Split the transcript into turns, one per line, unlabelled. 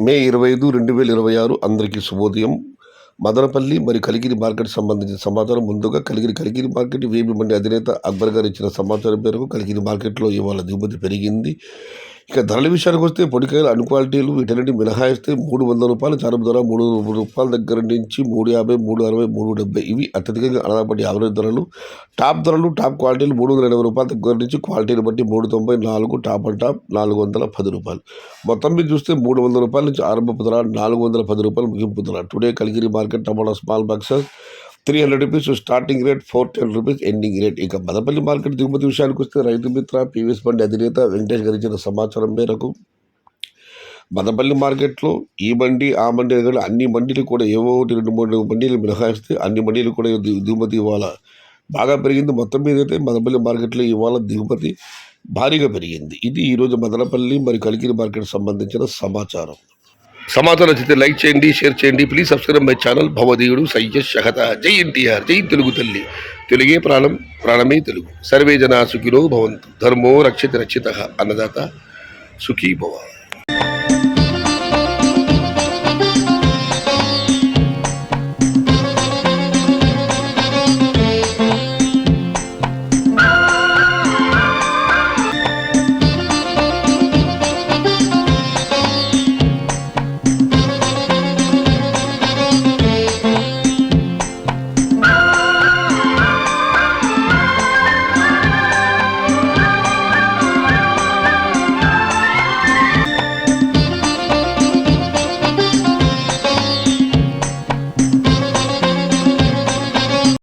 మే 25, 2026 అందరికీ శుభోదయం. మదనపల్లి మరియు కలిగిరి మార్కెట్ సంబంధించిన సమాచారం. ముందుగా కలిగిరి మార్కెట్ వేబి మండి అధినేత అక్బర్ గారు ఇచ్చిన సమాచారం మేరకు కలిగిరి మార్కెట్లో ఇవాళ దిగుమతి పెరిగింది. ఇక ధరల విషయానికి వస్తే పొడికాయలు అన్ని క్వాలిటీలు వీటన్నిటి మినహాయిస్తే రూ. 300 చారుపు ధర రూ. 300 దగ్గర నుంచి 350, 360, 370 ఇవి అత్యధికంగా అనదాపడి యావరేజ్ ధరలు. టాప్ ధరలు క్వాలిటీలు రూ. 380 దగ్గర నుంచి క్వాలిటీని బట్టి 394 టాప్ అండ్ టాప్ రూ. 410. మొత్తం మీద చూస్తే రూ. 300 నుంచి ఆరంభపు ధర, రూ. 410 ముగింపు ధర. టుడే కలిగిరి మార్కెట్ టమాటా small boxes ₹300 starting rate, ₹410 ending rate. ఇక మదనపల్లి మార్కెట్ దిగుమతి విషయానికి వస్తే రైతు మిత్ర పీవీఎస్ బండి అధినేత వెంకటేష్ గారు ఇచ్చిన సమాచారం మేరకు మదనపల్లి మార్కెట్లో ఈ మండి ఆ మండి అన్ని మండీలు కూడా ఏవో 2-3 మండీలు మినహాయిస్తే అన్ని మండీలు కూడా దిగుమతి ఇవాళ బాగా పెరిగింది. మొత్తం మీద అయితే మదనపల్లి మార్కెట్లో ఇవాళ దిగుమతి భారీగా పెరిగింది. ఇది ఈరోజు మదనపల్లి మరియు కలిగిరి మార్కెట్ సంబంధించిన సమాచారం నచ్చితే లైక్ చేయండి, షేర్ చేయండి. Please subscribe my channel. భవదీయుడు సయ్యద్ షహత. జై ఎన్టీఆర్, జై తెలుగు తల్లి. తెలుగే ప్రాణం, ప్రాణమే తెలుగు. సర్వే జనా సుఖినో భవంతు. ధర్మో రక్షిత రక్షిత. అన్నదాత సుఖీ భవ.